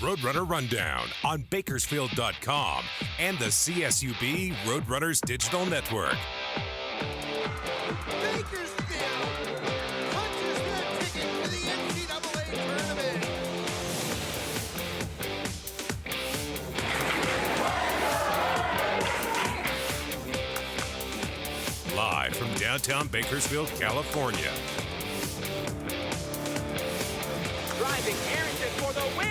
Roadrunner Rundown on Bakersfield.com and the CSUB Roadrunners Digital Network. Bakersfield punches their ticket to the NCAA tournament. Live from downtown Bakersfield, California. Driving Arrington for the win.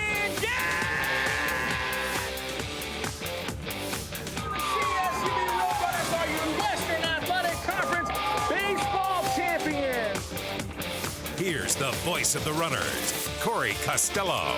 CSUB Roadrunners are your Western Athletic Conference baseball champions. Here's the voice of the runners, Corey Costello.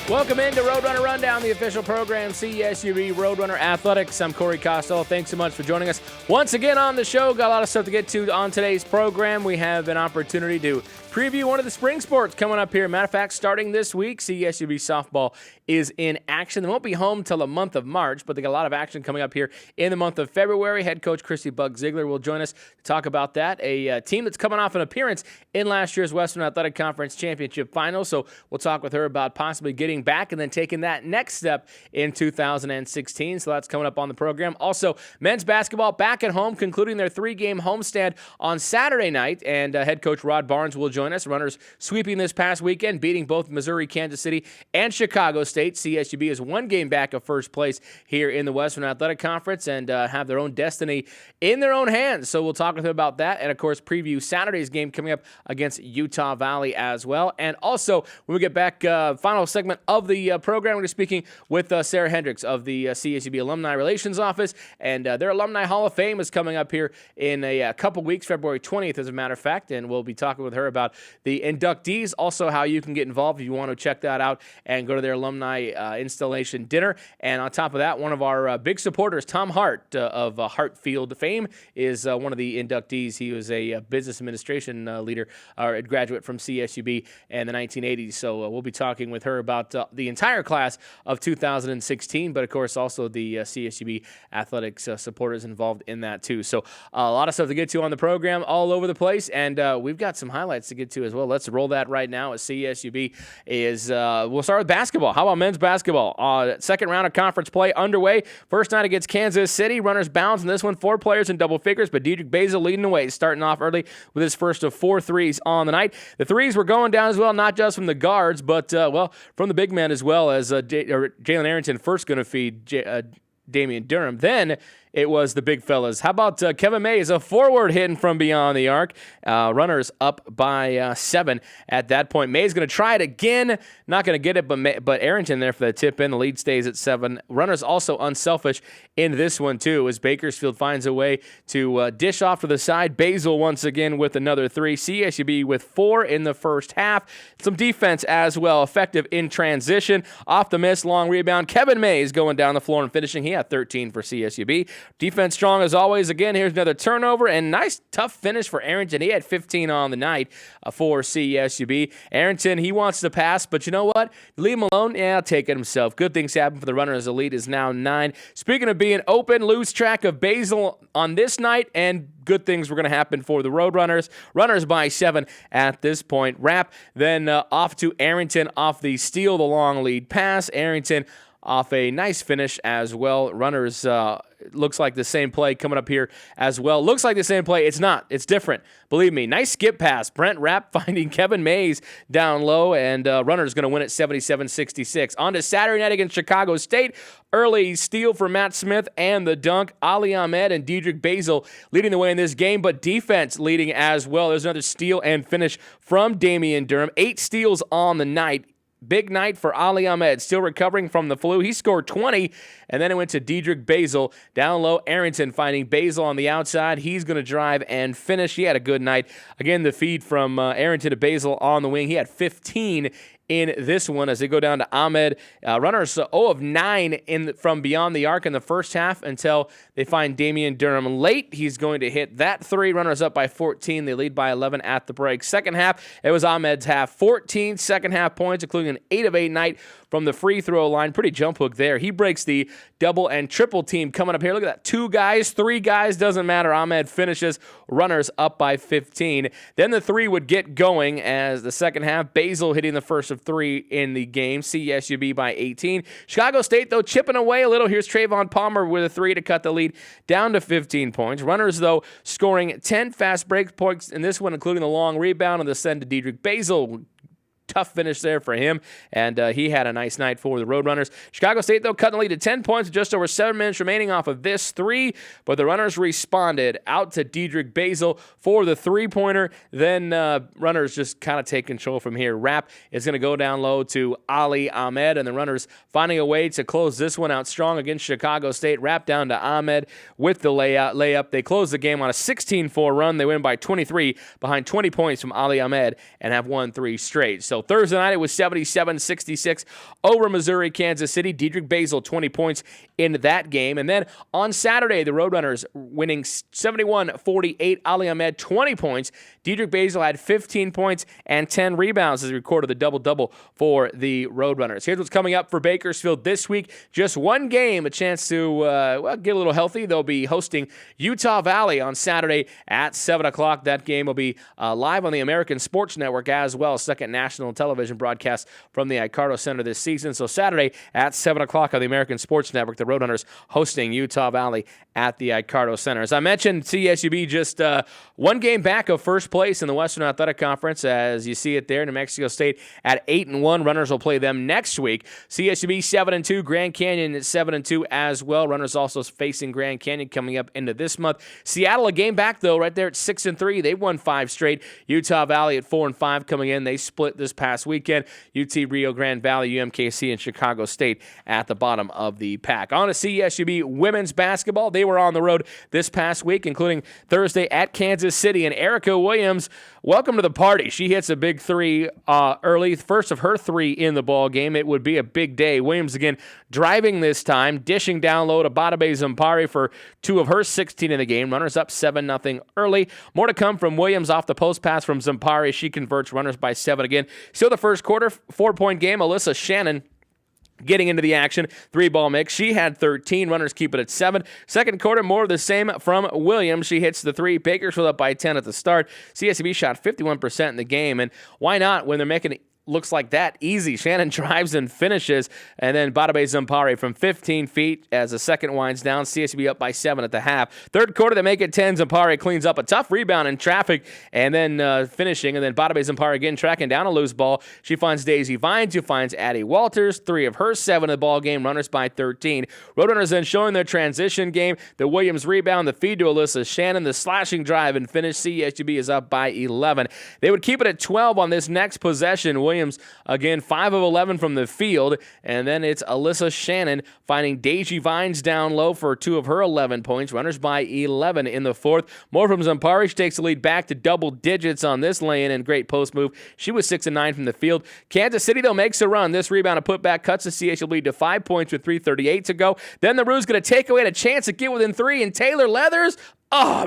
Welcome into Roadrunner Rundown, the official program, CSUB Roadrunner Athletics. I'm Corey Costello. Thanks so much for joining us once again on the show. Got a lot of stuff to get to on today's program. We have an opportunity to preview one of the spring sports coming up here. Matter of fact, starting this week, CSUB softball is in action. They won't be home till the month of March, but they got a lot of action coming up here in the month of February. Head coach Chrissy Buck-Ziegler will join us to talk about that. A team that's coming off an appearance in last year's Western Athletic Conference Championship Final. So we'll talk with her about possibly getting back and then taking that next step in 2016. So that's coming up on the program. Also, men's basketball back at home, concluding their 3-game homestand on Saturday night. And head coach Rod Barnes will join us. Runners sweeping this past weekend, beating both Missouri, Kansas City, and Chicago State. CSUB is 1 game back of first place here in the Western Athletic Conference and have their own destiny in their own hands. So we'll talk with him about that and, of course, preview Saturday's game coming up against Utah Valley as well. And also, when we get back, final segment of the program, we're speaking with Sarah Hendricks of the CSUB Alumni Relations Office, and their Alumni Hall of Fame is coming up here in a couple weeks, February 20th, as a matter of fact, and we'll be talking with her about the inductees, also how you can get involved if you want to check that out and go to their alumni installation dinner. And on top of that, one of our big supporters, Tom Hart of Hartfield fame, is one of the inductees. He was a business administration leader or a graduate from CSUB in the 1980s. So we'll be talking with her about the entire class of 2016, but of course also the CSUB Athletics supporters involved in that too. So a lot of stuff to get to on the program all over the place, and we've got some highlights to get to as well. Let's roll that right now as CSUB is, we'll start with basketball. How about men's basketball? Second round of conference play underway. First night against Kansas City. Runners bounce in this one. 4 players in double figures, but Hendrick leading the way, starting off early with his first of 4 threes on the night. The threes were going down as well, not just from the guards, but, from the big men as well, as Jalen Arrington first going to feed Damian Durham. Then it was the big fellas. How about Kevin Mays, a forward hitting from beyond the arc. Runners up by 7 at that point. Mays going to try it again. Not going to get it, but Arrington there for the tip in. The lead stays at 7. Runners also unselfish in this one too, as Bakersfield finds a way to dish off to the side. Basil once again with another 3. CSUB with 4 in the first half. Some defense as well, effective in transition. Off the miss, long rebound. Kevin Mays going down the floor and finishing. He had 13 for CSUB. Defense strong as always. Again, here's another turnover and nice tough finish for Arrington. He had 15 on the night for CSUB. Arrington, he wants to pass, but you know what? Leave him alone. Yeah, I'll take it himself. Good things happen for the runners. The lead is now 9. Speaking of being open, lose track of Basil on this night, and good things were going to happen for the Roadrunners. Runners by 7 at this point. Rapp then off to Arrington off the steal, the long lead pass. Arrington off a nice finish as well. Runners looks like the same play coming up here as well. Looks like the same play. It's not. It's different. Believe me. Nice skip pass. Brent Rapp finding Kevin Mays down low, and Runners going to win it 77-66. On to Saturday night against Chicago State. Early steal for Matt Smith and the dunk. Ali Ahmed and Hendrick Basil leading the way in this game, but defense leading as well. There's another steal and finish from Damian Durham. 8 steals on the night. Big night for Ali Ahmed, still recovering from the flu. He scored 20, and then it went to Hendrick Basil. Down low, Arrington finding Basil on the outside. He's going to drive and finish. He had a good night. Again, the feed from Arrington to Basil on the wing. He had 15 in this one as they go down to Ahmed. Runners 0 of 9 from beyond the arc in the first half until they find Damian Durham late. He's going to hit that 3. Runners up by 14. They lead by 11 at the break. Second half, it was Ahmed's half. 14 second half points, including an 8 of 8 night from the free throw line. Pretty jump hook there. He breaks the double and triple team coming up here. Look at that. 2 guys, 3 guys, doesn't matter. Ahmed finishes Runners up by 15. Then the three would get going as the second half. Basil hitting the first of three in the game. CSUB by 18. Chicago State, though, chipping away a little. Here's Trayvon Palmer with a three to cut the lead down to 15 points. Runners, though, scoring 10 fast break points in this one, including the long rebound and the send to Diedrich Basil. Tough finish there for him, and he had a nice night for the Roadrunners. Chicago State, though, cutting the lead to 10 points with just over 7 minutes remaining off of this three, but the Runners responded out to Diedrich Basil for the three-pointer. Then Runners just kind of take control from here. Rapp is going to go down low to Ali Ahmed, and the Runners finding a way to close this one out strong against Chicago State. Rapp down to Ahmed with the layup. They close the game on a 16-4 run. They win by 23 behind 20 points from Ali Ahmed and have won 3 straight. So Thursday night, it was 77-66 over Missouri, Kansas City. Diedrich Basil, 20 points in that game. And then on Saturday, the Roadrunners winning 71-48. Ali Ahmed, 20 points. Diedrich Basil had 15 points and 10 rebounds as he recorded the double-double for the Roadrunners. Here's what's coming up for Bakersfield this week. Just one game, a chance to get a little healthy. They'll be hosting Utah Valley on Saturday at 7 o'clock. That game will be live on the American Sports Network as well, second national television broadcast from the Icardo Center this season. So Saturday at 7 o'clock on the American Sports Network, the Roadrunners hosting Utah Valley at the Icardo Center. As I mentioned, CSUB just one game back of first place in the Western Athletic Conference. As you see it there, New Mexico State at 8-1. Runners will play them next week. CSUB 7-2, Grand Canyon at 7-2 as well. Runners also facing Grand Canyon coming up into this month. Seattle a game back though, right there at 6-3. They've won 5 straight. Utah Valley at 4-5 coming in. They split this past weekend. UT Rio Grande Valley, UMKC, and Chicago State at the bottom of the pack. On to CSUB women's basketball. They were on the road this past week, including Thursday at Kansas City. And Erica Williams, welcome to the party. She hits a big three early, first of her 3 in the ball game. It would be a big day. Williams again driving this time, dishing down low to Badabe Zampari for 2 of her 16 in the game. Runners up 7-0 early. More to come from Williams off the post pass from Zampari. She converts. Runners by 7 again. Still the first quarter, 4-point game. Alyssa Shannon getting into the action, 3-ball mix. She had 13. Runners keep it at 7. Second quarter, more of the same from Williams. She hits the 3. Bakersfield up by 10 at the start. CSUB shot 51% in the game, and why not when they're making it looks like that easy. Shannon drives and finishes, and then Badabe Zampari from 15 feet as the second winds down. CSUB up by 7 at the half. Third quarter, they make it 10. Zampari cleans up a tough rebound in traffic, and then finishing, and then Badabe Zampari again tracking down a loose ball. She finds Daisy Vines, who finds Addie Walters, 3 of her 7 in the ball game. Runners by 13. Roadrunners then showing their transition game. The Williams rebound, the feed to Alyssa Shannon, the slashing drive and finish. CSUB is up by 11. They would keep it at 12 on this next possession. Williams, again, 5 of 11 from the field, and then it's Alyssa Shannon finding Daisy Vines down low for 2 of her 11 points. Runners by 11 in the fourth. More from Zampari. She takes the lead back to double digits on this lay-in and great post move. She was 6 of 9 from the field. Kansas City, though, makes a run. This rebound and putback cuts the CSU lead to 5 points with 3:38 to go. Then the Roos going to take away a chance to get within 3, and Taylor Leathers,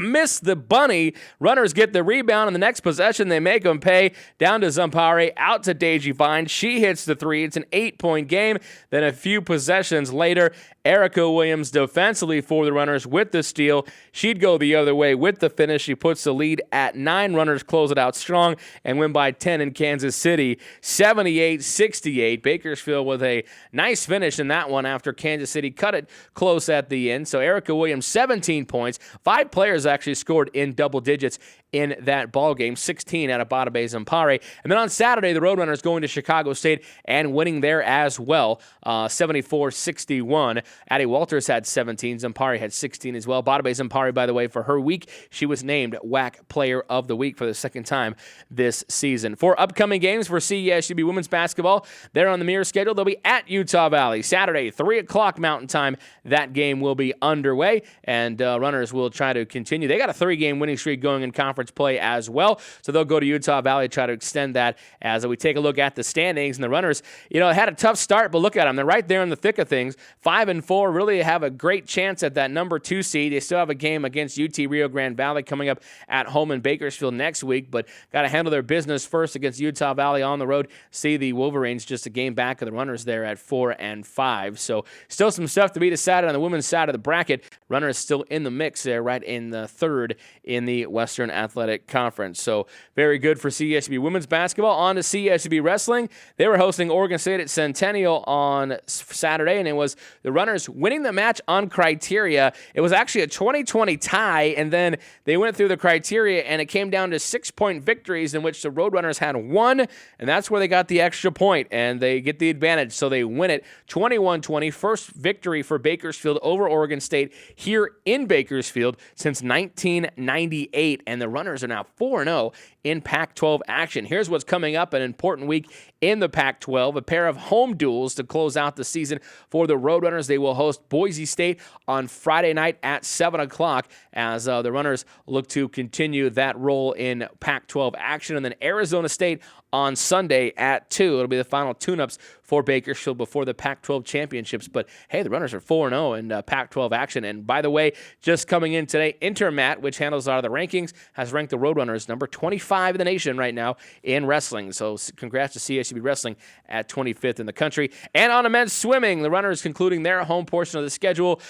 missed the bunny. Runners get the rebound, and the next possession, they make them pay. Down to Zampari, out to Daisy Vines. She hits the 3. It's an 8-point game. Then a few possessions later, Erica Williams defensively for the Runners with the steal. She'd go the other way with the finish. She puts the lead at 9. Runners close it out strong and win by 10 in Kansas City, 78-68. Bakersfield with a nice finish in that one after Kansas City cut it close at the end. So Erica Williams, 17 points. 5 players actually scored in double digits in that ball game, 16 out of Badabe Zampari. And then on Saturday, the Roadrunners going to Chicago State and winning there as well, 74-61. Addie Walters had 17. Zampari had 16 as well. Badabe Zampari, by the way, for her week, she was named WAC Player of the Week for the second time this season. For upcoming games for CSUB women's basketball, they're on the mirror schedule. They'll be at Utah Valley Saturday, 3 o'clock Mountain Time. That game will be underway, and Runners will try to continue. They got a 3-game winning streak going in conference play as well, so they'll go to Utah Valley to try to extend that. As we take a look at the standings, and the Runners, had a tough start, but look at them. They're right there in the thick of things. 5-4, really have a great chance at that number 2 seed. They still have a game against UT Rio Grande Valley coming up at home in Bakersfield next week, but got to handle their business first against Utah Valley on the road. See the Wolverines just a game back of the Runners there at 4-5. So still some stuff to be decided on the women's side of the bracket. Runners still in the mix there, right in the third in the Western Athletic Conference. So very good for CSUB women's basketball. On to CSUB wrestling. They were hosting Oregon State at Centennial on Saturday, and it was the Runners winning the match on criteria. It was actually a 20-20 tie, and then they went through the criteria, and it came down to 6-point victories in which the Roadrunners had one, and that's where they got the extra point, and they get the advantage, so they win it 21-20. First victory for Bakersfield over Oregon State here in Bakersfield since 1998, and the Runners are now 4-0 in Pac-12 action. Here's what's coming up, an important week in the Pac-12, a pair of home duels to close out the season for the Roadrunners. They will host Boise State on Friday night at 7 o'clock as the Runners look to continue that role in Pac-12 action. And then Arizona State on Sunday at 2. It'll be the final tune-ups for Bakersfield before the Pac-12 championships. But, hey, the Runners are 4-0 in Pac-12 action. And, by the way, just coming in today, Intermat, which handles a lot of the rankings, has ranked the Roadrunners number 25 in the nation right now in wrestling. So congrats to CSUB Wrestling at 25th in the country. And on to men's swimming, the Runners concluding their home portion of the schedule,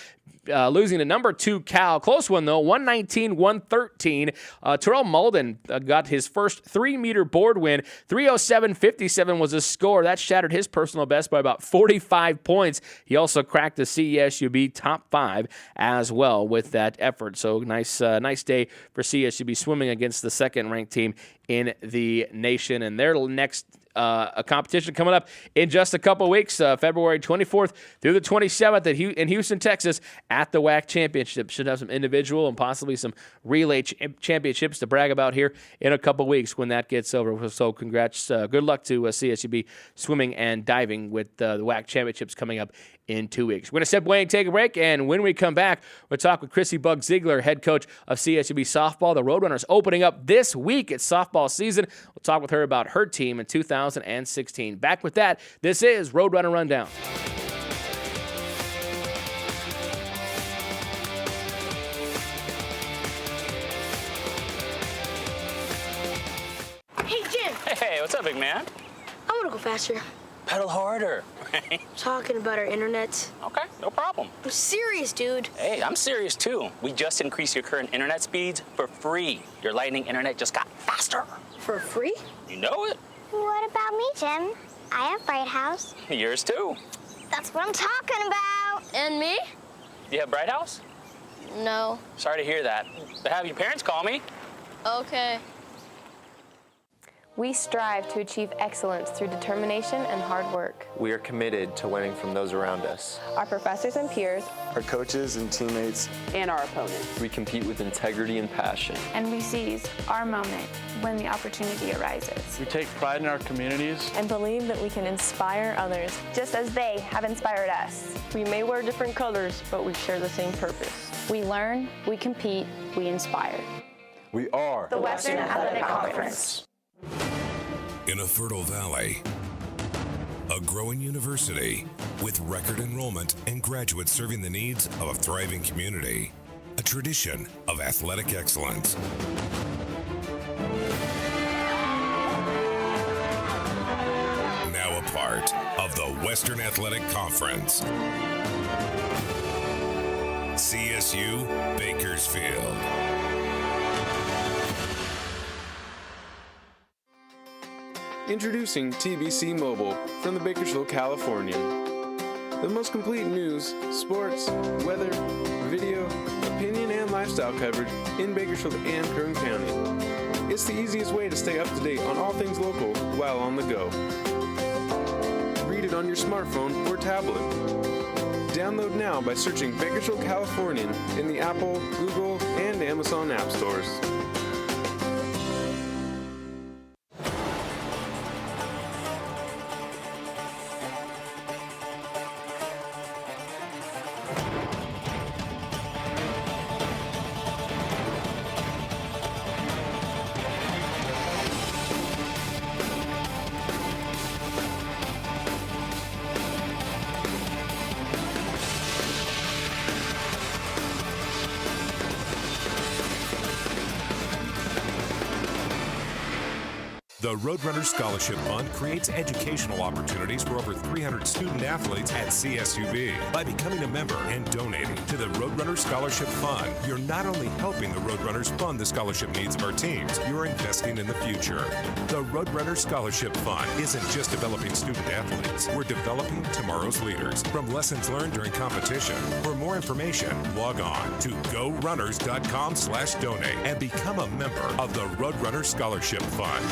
losing to number 2 Cal. Close one, though, 119-113. Terrell Malden got his first 3-meter board win. 307.57 was his score. That shattered his personal best by about 45 points. He also cracked the CSUB top 5 as well with that effort. So nice day for CSUB swimming against the second-ranked team in the nation. And their next a competition coming up in just a couple weeks, February 24th through the 27th in Houston, Texas, at the WAC Championship. Should have some individual and possibly some relay championships to brag about here in a couple weeks when that gets over. So congrats, good luck to CSUB swimming and diving with the WAC Championships coming up in 2 weeks. We're going to step away and take a break, and when we come back, we'll talk with Chrissy Buck-Ziegler, head coach of CSUB softball. The Roadrunners opening up this week at softball season. We'll talk with her about her team in 2016. Back with that, this is Roadrunner Rundown. Hey, Jim. Hey, what's up, big man? I want to go faster. Pedal harder. Talking about our internet. Okay, no problem. I'm serious, dude. Hey, I'm serious too. We just increased your current internet speeds for free. Your Lightning internet just got faster. For free? You know it. What about me, Jim? I have Bright House. Yours too. That's what I'm talking about. And me? You have Bright House? No. Sorry to hear that. But have your parents call me. Okay. We strive to achieve excellence through determination and hard work. We are committed to winning from those around us. Our professors and peers, our coaches and teammates, and our opponents. We compete with integrity and passion. And we seize our moment when the opportunity arises. We take pride in our communities and believe that we can inspire others, just as they have inspired us. We may wear different colors, but we share the same purpose. We learn, we compete, we inspire. We are the Western Athletic Conference. In a fertile valley, a growing university with record enrollment and graduates serving the needs of a thriving community, a tradition of athletic excellence. Now a part of the Western Athletic Conference. CSU Bakersfield. Introducing TBC Mobile from the Bakersfield, California. The most complete news, sports, weather, video, opinion, and lifestyle coverage in Bakersfield and Kern County. It's the easiest way to stay up to date on all things local while on the go. Read it on your smartphone or tablet. Download now by searching Bakersfield Californian in the Apple, Google, and Amazon app stores. The Roadrunner Scholarship Fund creates educational opportunities for over 300 student athletes at CSUB. By becoming a member and donating to the Roadrunner Scholarship Fund, you're not only helping the Roadrunners fund the scholarship needs of our teams, you're investing in the future. The Roadrunner Scholarship Fund isn't just developing student athletes. We're developing tomorrow's leaders from lessons learned during competition. For more information, log on to gorunners.com/donate and become a member of the Roadrunner Scholarship Fund.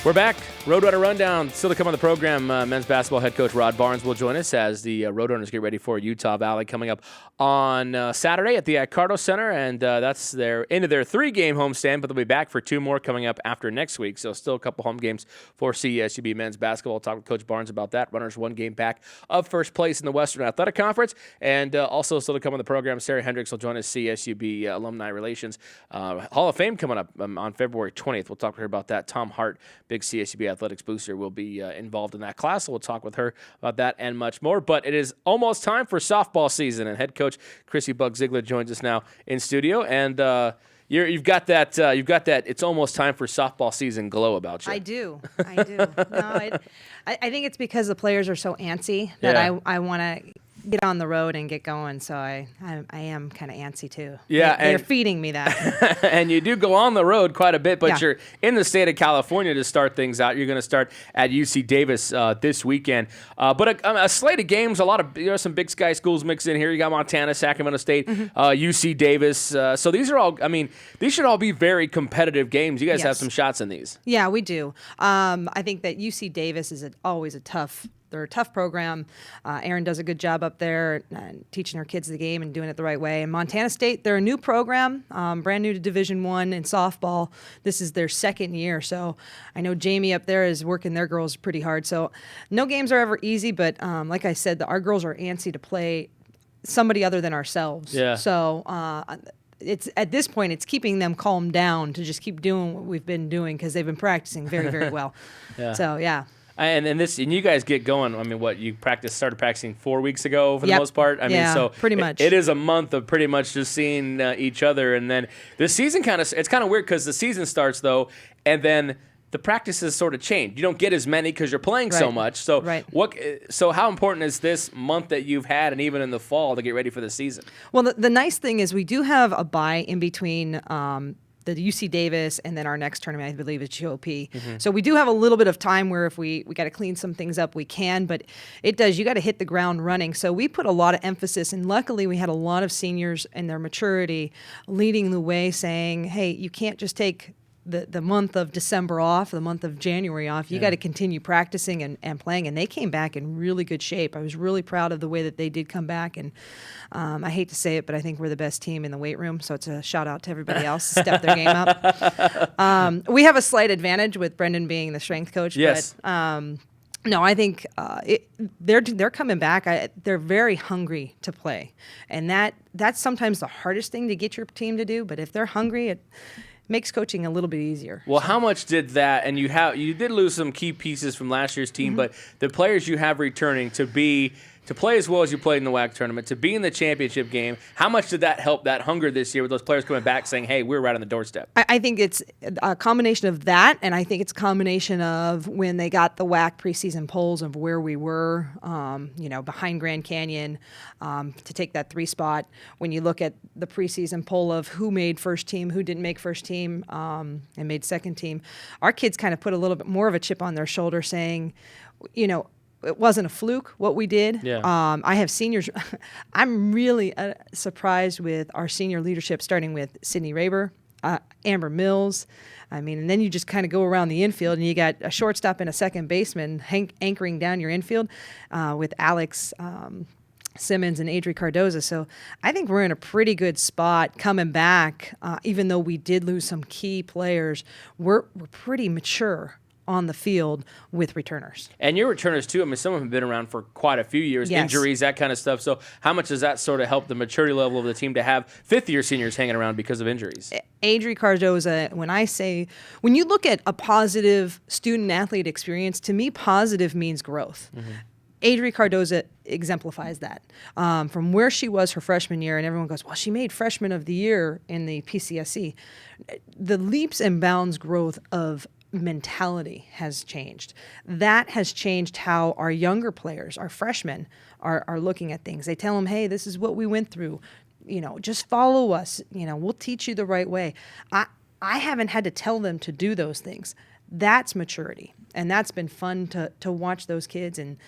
We're back. Roadrunner Rundown. Still to come on the program, men's basketball head coach Rod Barnes will join us as the Roadrunners get ready for Utah Valley coming up on Saturday at the Accardo Center, and that's their into their 3-game homestand, but they'll be back for 2 more coming up after next week, so still a couple home games for CSUB men's basketball. I'll talk with Coach Barnes about that. Runners 1 game back of first place in the Western Athletic Conference, and also still to come on the program, Sarah Hendricks will join us, CSUB Alumni Relations. Hall of Fame coming up on February 20th. We'll talk to her about that. Tom Hart, big CSUB Athletics booster, will be involved in that class, so we'll talk with her about that and much more. But it is almost time for softball season, and head coach Chrissy Buck-Ziegler joins us now in studio, and you've got that it's almost time for softball season glow about you. I do. No, I think it's because the players are so antsy that I want to get on the road and get going, so I am kind of antsy too. Yeah, they're feeding me that. And you do go on the road quite a bit, but Yeah. you're in the state of California to start things out. You're going to start at UC Davis this weekend, but a slate of games. A lot of some Big Sky schools mixed in here. You got Montana, Sacramento State, UC Davis. So these are all. I mean, these should all be very competitive games. You guys Yes. have some shots in these. Yeah, we do. I think that UC Davis is always a tough. They're a tough program. Erin does a good job up there teaching her kids the game and doing it the right way. And Montana State, they're a new program, brand new to Division I in softball. This is their 2nd year. So I know Jamie up there is working their girls pretty hard. So no games are ever easy, but like I said, our girls are antsy to play somebody other than ourselves. Yeah. So it's at this point, it's keeping them calmed down to just keep doing what we've been doing because they've been practicing very, very well. Yeah. So, yeah. And you guys get going. I mean, what you started practicing 4 weeks ago for the Yep. most part. I mean, so pretty much. It is a month of pretty much just seeing each other, and then the season it's kind of weird because the season starts though, and then the practices sort of change. You don't get as many because you're playing so Right. much. So Right. So how important is this month that you've had, and even in the fall, to get ready for the season? Well, the nice thing is we do have a bye in between the UC Davis and then our next tournament, I believe, is GOP. So we do have a little bit of time where if we got to clean some things up, we can, but you got to hit the ground running. So we put a lot of emphasis, and luckily we had a lot of seniors and their maturity leading the way saying, hey, you can't just take the month of December off, the month of January off. You got to continue practicing and playing. And they came back in really good shape. I was really proud of the way that they did come back. And I hate to say it, but I think we're the best team in the weight room. So it's a shout out to everybody else. Step their game up. We have a slight advantage with Brendan being the strength coach. Yes. But, no, I think they're coming back. They're very hungry to play. And that's sometimes the hardest thing to get your team to do. But if they're hungry, it makes coaching a little bit easier. Well, how much did that, and you did lose some key pieces from last year's team, but the players you have returning to play as well as you played in the WAC tournament, to be in the championship game, how much did that help that hunger this year with those players coming back saying, hey, we're right on the doorstep? I think it's a combination of that, and I think it's a combination of when they got the WAC preseason polls of where we were, behind Grand Canyon to take that 3 spot. When you look at the preseason poll of who made first team, who didn't make first team, and made second team, our kids kind of put a little bit more of a chip on their shoulder saying, it wasn't a fluke what we did. Yeah. I have seniors. I'm really surprised with our senior leadership, starting with Sydney Raber, Amber Mills. I mean, and then you just kind of go around the infield, and you got a shortstop and a second baseman anchoring down your infield with Alex Simmons and Adri Cardoza. So I think we're in a pretty good spot coming back. Even though we did lose some key players, we're pretty mature on the field with returners. And your returners, too, I mean, some of them have been around for quite a few years, Yes. injuries, that kind of stuff. So how much does that sort of help the maturity level of the team to have fifth-year seniors hanging around because of injuries? Adri Cardoza, when you look at a positive student-athlete experience, to me, positive means growth. Adri Cardoza exemplifies that. From where she was her freshman year, and everyone goes, well, she made freshman of the year in the PCSC. The leaps and bounds growth of mentality has changed. That has changed how our younger players, our freshmen, are looking at things. They tell them, hey, this is what we went through. Just follow us. We'll teach you the right way. I haven't had to tell them to do those things. That's maturity. And that's been fun to watch those kids. And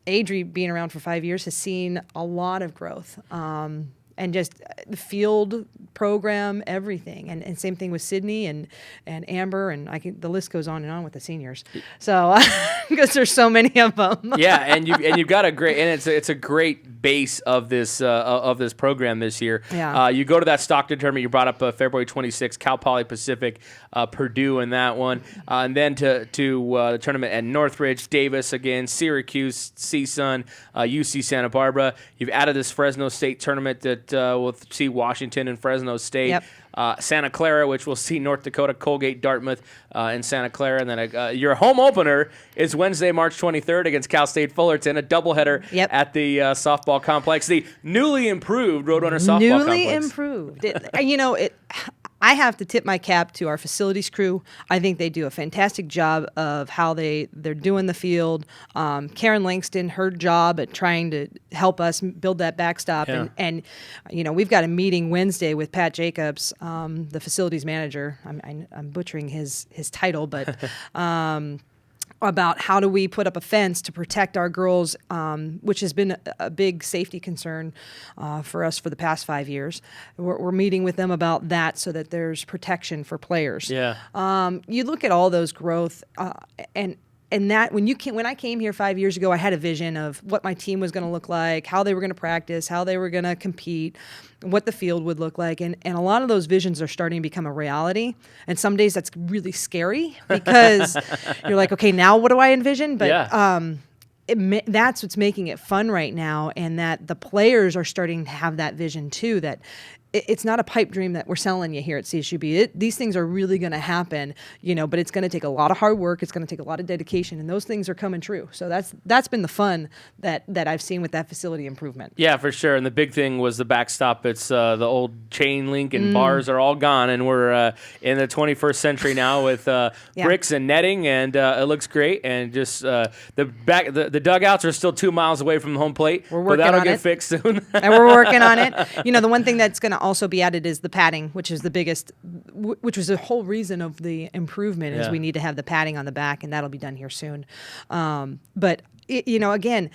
Adri, being around for 5 years, has seen a lot of growth. And just the field program, everything, and same thing with Sydney and Amber, and the list goes on and on with the seniors. So because there's so many of them. Yeah, and you've got a great, and it's a great base of this program this year. Yeah. You go to that Stockton tournament. You brought up February 26th, Cal Poly Pacific, Purdue in that one, and then to the tournament at Northridge, Davis again, Syracuse, CSUN, UC Santa Barbara. You've added this Fresno State tournament that we'll see Washington and Fresno State. Yep. Santa Clara, which we'll see North Dakota, Colgate, Dartmouth, and Santa Clara. And then your home opener is Wednesday, March 23rd against Cal State Fullerton, a doubleheader at the softball complex, the newly improved Roadrunner softball complex. Newly improved. I have to tip my cap to our facilities crew. I think they do a fantastic job of how they're doing the field. Karen Langston, her job at trying to help us build that backstop. Yeah. And we've got a meeting Wednesday with Pat Jacobs, the facilities manager. I'm butchering his title, but about how do we put up a fence to protect our girls, which has been a big safety concern for us for the past 5 years. We're meeting with them about that so that there's protection for players. Yeah. You look at all those growth, and that when I came here 5 years ago, I had a vision of what my team was going to look like, how they were going to practice, how they were going to compete, what the field would look like. And a lot of those visions are starting to become a reality. And some days that's really scary because you're like, okay, now what do I envision? But that's what's making it fun right now, and that the players are starting to have that vision too, that it's not a pipe dream that we're selling you here at CSUB. These things are really going to happen, but it's going to take a lot of hard work. It's going to take a lot of dedication, and those things are coming true. So that's been the fun that I've seen with that facility improvement. Yeah, for sure. And the big thing was the backstop. It's the old chain link and bars are all gone, and we're in the 21st century now with bricks and netting, and it looks great. And just the dugouts are still 2 miles away from the home plate, but that'll get fixed soon. And we're working on it. The one thing that's going to also be added is the padding, which is the biggest, which was the whole reason of the improvement is we need to have the padding on the back, and that'll be done here soon. But again,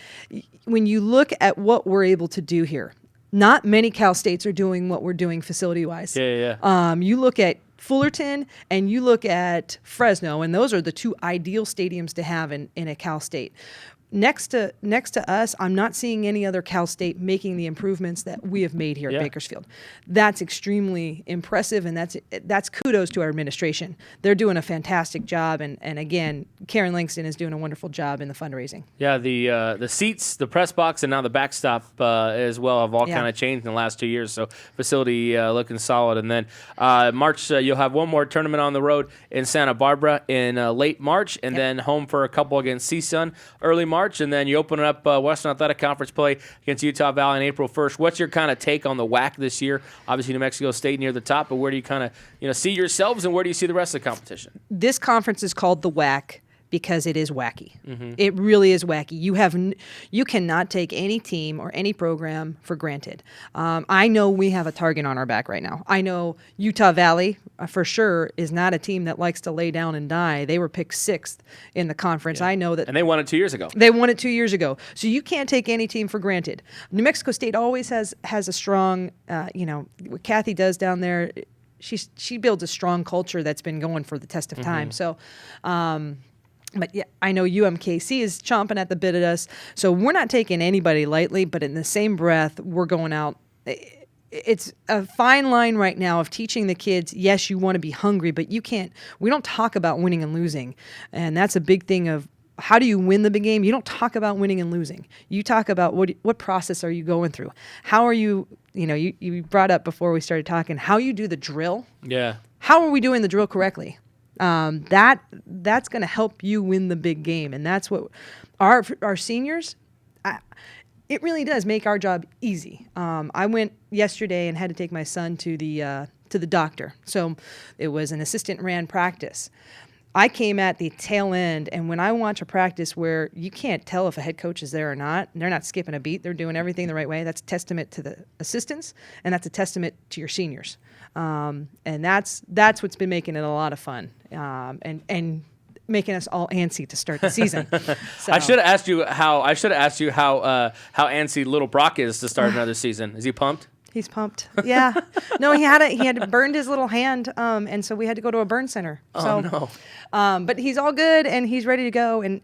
when you look at what we're able to do here, not many Cal States are doing what we're doing facility-wise. You look at Fullerton and you look at Fresno, and those are the two ideal stadiums to have in a Cal State. Next to us, I'm not seeing any other Cal State making the improvements that we have made here at Bakersfield. That's extremely impressive, and that's kudos to our administration. They're doing a fantastic job, and again, Karen Langston is doing a wonderful job in the fundraising. Yeah, the seats, the press box, and now the backstop as well have all kind of changed in the last 2 years. So facility looking solid. And then March, you'll have one more tournament on the road in Santa Barbara in late March, and then home for a couple against CSUN early March. And then you open up Western Athletic Conference play against Utah Valley on April 1st. What's your kind of take on the WAC this year? Obviously, New Mexico State near the top, but where do you kind of see yourselves, and where do you see the rest of the competition? This conference is called the WAC because it is wacky. It really is wacky. You cannot take any team or any program for granted. I know we have a target on our back right now. I know Utah Valley for sure is not a team that likes to lay down and die. They were picked 6th in the conference. I know that. And they won it 2 years ago. They won it 2 years ago. So you can't take any team for granted. New Mexico State always has a strong, what Kathy does down there, she builds a strong culture that's been going for the test of time. So, but yeah, I know UMKC is chomping at the bit at us. So we're not taking anybody lightly, but in the same breath, we're going out. It's a fine line right now of teaching the kids, yes, you want to be hungry, but we don't talk about winning and losing. And that's a big thing of how do you win the big game? You don't talk about winning and losing. You talk about what process are you going through? How are you, you brought up before we started talking, how you do the drill. Yeah. How are we doing the drill correctly? That's going to help you win the big game, and that's what Our seniors, it really does make our job easy. I went yesterday and had to take my son to the doctor. So it was an assistant ran practice. I came at the tail end, and when I watch a practice where you can't tell if a head coach is there or not, they're not skipping a beat, they're doing everything the right way, that's a testament to the assistants, and that's a testament to your seniors. And that's what's been making it a lot of fun, and making us all antsy to start the season. So. I should have asked you how antsy little Brock is to start another season. Is he pumped? He's pumped. Yeah. No, he had burned his little hand, and so we had to go to a burn center. Oh, no. But he's all good, and he's ready to go. And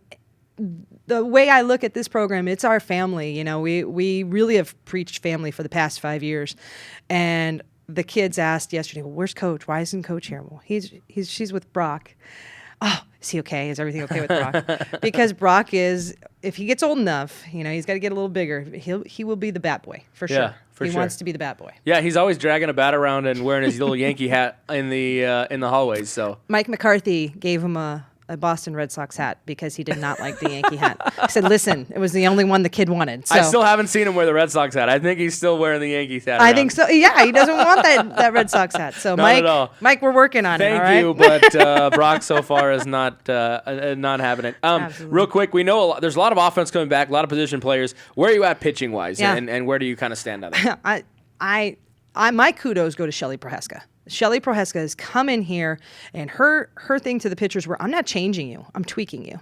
the way I look at this program, it's our family. You know, we really have preached family for the past 5 years. And the kids asked yesterday, well, where's Coach? Why isn't Coach here? Well, she's with Brock. Oh, is he okay? Is everything okay with Brock? Because Brock is, if he gets old enough, you know, he's got to get a little bigger. He will be the bat boy for sure. Yeah, for he sure. wants to be the bat boy. Yeah, he's always dragging a bat around and wearing his little Yankee hat in the hallways. So Mike McCarthy gave him a Boston Red Sox hat because he did not like the Yankee hat. He said, listen, it was the only one the kid wanted. So. I still haven't seen him wear the Red Sox hat. I think he's still wearing the Yankees hat. I think so. Yeah, he doesn't want that Red Sox hat. So, Mike, we're working on it. All right? Thank you, but Brock so far is not having it. Real quick, we know there's a lot of offense coming back, a lot of position players. Where are you at pitching wise, and where do you kind of stand on that? My kudos go to Shelly Prohaska. Shelly Prohaska has come in here, and her thing to the pitchers were, I'm not changing you, I'm tweaking you.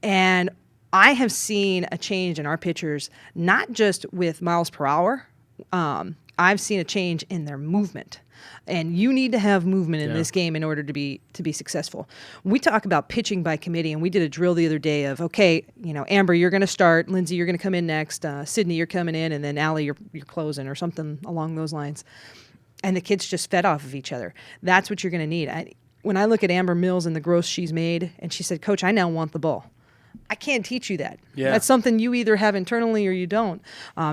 And I have seen a change in our pitchers, not just with miles per hour. I've seen a change in their movement. And you need to have movement in this game in order to be successful. We talk about pitching by committee, and we did a drill the other day of, okay, you know, Amber, you're going to start, Lindsay, you're going to come in next, Sydney, you're coming in, and then Allie, you're closing, or something along those lines. And the kids just fed off of each other. That's what you're going to need. When I look at Amber Mills and the growth she's made, and she said, Coach, I now want the ball. I can't teach you that. Yeah. That's something you either have internally or you don't.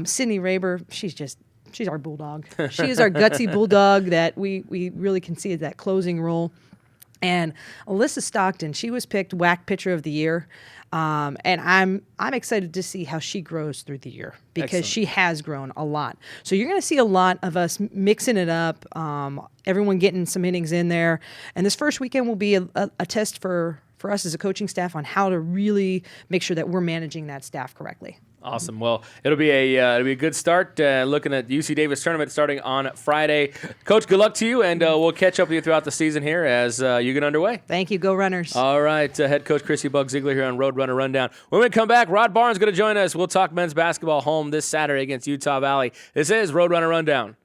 Sydney Raber, she's our bulldog. She is our gutsy bulldog that we really can see that closing role. And Alyssa Stockton, she was picked WAC Pitcher of the Year. And I'm excited to see how she grows through the year because she has grown a lot. So you're going to see a lot of us mixing it up, everyone getting some innings in there. And this first weekend will be a test for us as a coaching staff on how to really make sure that we're managing that staff correctly. Awesome. Well, it'll be a good start. Looking at the UC Davis tournament starting on Friday. Coach, good luck to you, and we'll catch up with you throughout the season here as you get underway. Thank you. Go Runners. All right. Head coach Chrissy Buck-Ziegler here on Roadrunner Rundown. When we come back, Rod Barnes is going to join us. We'll talk men's basketball home this Saturday against Utah Valley. This is Roadrunner Rundown.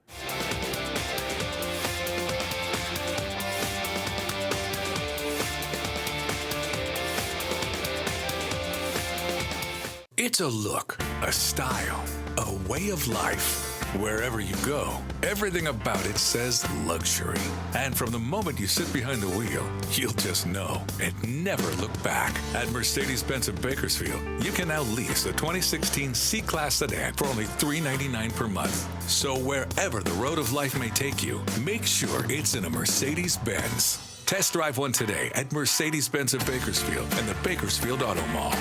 It's a look, a style, a way of life. Wherever you go, everything about it says luxury. And from the moment you sit behind the wheel, you'll just know and never look back. At Mercedes-Benz of Bakersfield, you can now lease a 2016 C-Class sedan for only $399 per month. So wherever the road of life may take you, make sure it's in a Mercedes-Benz. Test drive one today at Mercedes-Benz of Bakersfield and the Bakersfield Auto Mall.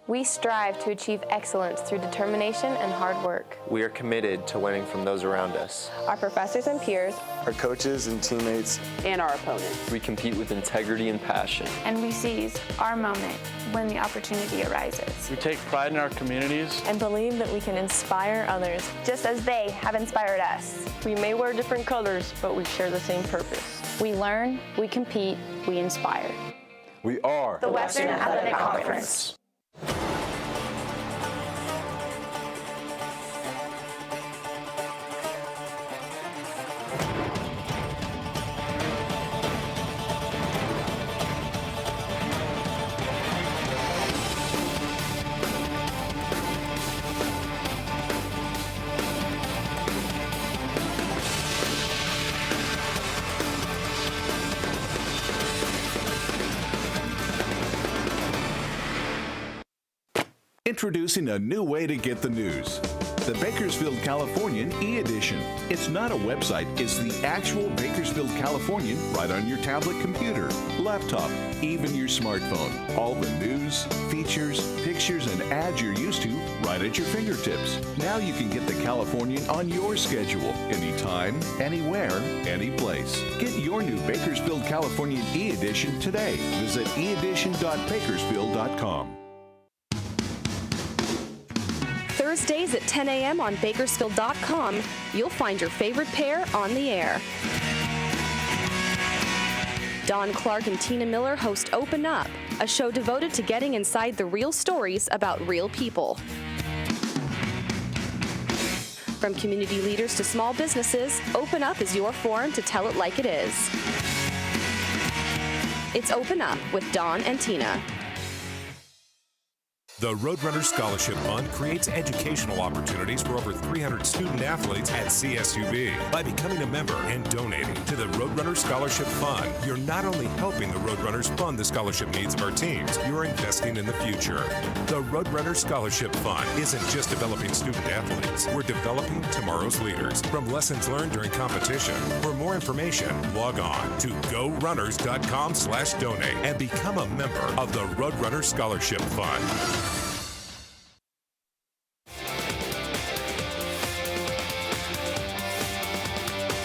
We strive to achieve excellence through determination and hard work. We are committed to winning from those around us. Our professors and peers, our coaches and teammates, and our opponents. We compete with integrity and passion. And we seize our moment when the opportunity arises. We take pride in our communities and believe that we can inspire others, just as they have inspired us. We may wear different colors, but we share the same purpose. We learn, we compete, we inspire. We are the Western Athletic Conference. Introducing a new way to get the news. The Bakersfield Californian e-edition. It's not a website, it's the actual Bakersfield Californian right on your tablet computer, laptop, even your smartphone. All the news, features, pictures, and ads you're used to right at your fingertips. Now you can get the Californian on your schedule, anytime, anywhere, any place. Get your new Bakersfield Californian e-edition today. Visit eedition.bakersfield.com. Thursdays at 10 a.m. on Bakersfield.com, you'll find your favorite pair on the air. Don Clark and Tina Miller host Open Up, a show devoted to getting inside the real stories about real people. From community leaders to small businesses, Open Up is your forum to tell it like it is. It's Open Up with Don and Tina. The Roadrunner Scholarship Fund creates educational opportunities for over 300 student athletes at CSUB. By becoming a member and donating to the Roadrunner Scholarship Fund, you're not only helping the Roadrunners fund the scholarship needs of our teams, you're investing in the future. The Roadrunner Scholarship Fund isn't just developing student athletes. We're developing tomorrow's leaders from lessons learned during competition. For more information, log on to gorunners.com/donate and become a member of the Roadrunner Scholarship Fund.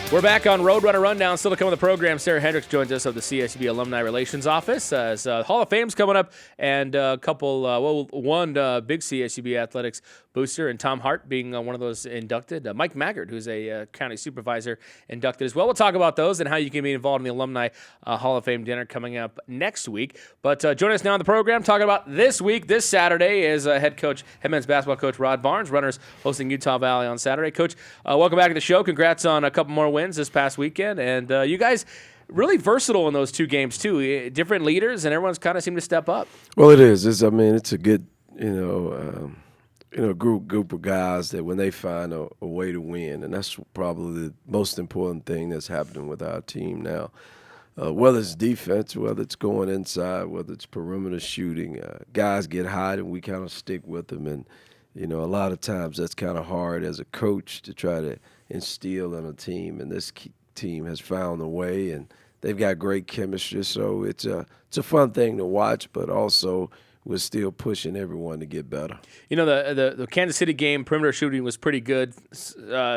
We're back on Roadrunner Rundown. Still to come on the program, Sarah Hendrick joins us of the CSUB Alumni Relations Office. As Hall of Fame's coming up, and a couple, one big CSUB Athletics booster, and Tom Hart being one of those inducted. Mike Maggard, who's a county supervisor, inducted as well. We'll talk about those and how you can be involved in the Alumni Hall of Fame dinner coming up next week. But join us now on the program, talking about this week. This Saturday is head men's basketball coach Rod Barnes, Runners hosting Utah Valley on Saturday. Coach, welcome back to the show. Congrats on a couple more wins this past weekend, and you guys really versatile in those two games too. Different leaders, and everyone's kind of seemed to step up. Well, it is. It's a good, group of guys that when they find a way to win, and that's probably the most important thing that's happening with our team now. Whether it's defense, whether it's going inside, whether it's perimeter shooting, guys get hot and we kind of stick with them. And a lot of times that's kind of hard as a coach to try to instill in a team, and this team has found a way, and they've got great chemistry. So it's a fun thing to watch, but also we're still pushing everyone to get better. The Kansas City game, perimeter shooting was pretty good.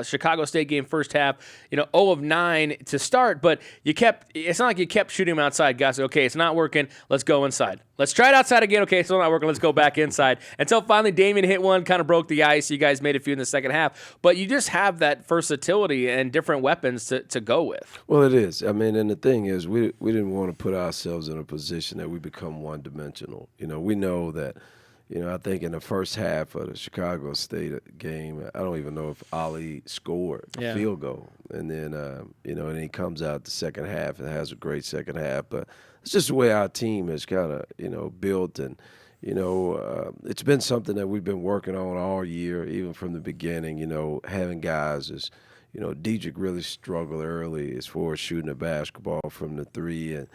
Chicago State game, first half, 0 of 9 to start, but it's not like you kept shooting them outside. Guys, okay, it's not working, let's go inside. Let's try it outside again. Okay, it's still not working, let's go back inside. Until finally Damian hit one, kind of broke the ice. You guys made a few in the second half. But you just have that versatility and different weapons to go with. Well, it is. I mean, and the thing is, we didn't want to put ourselves in a position that we become one-dimensional. We know that, I think in the first half of the Chicago State game, I don't even know if Ali scored a field goal. And then, and he comes out the second half and has a great second half. But it's just the way our team is kind of, built. And, it's been something that we've been working on all year, even from the beginning, having guys as, Diedrich really struggled early as far as shooting the basketball from the three. And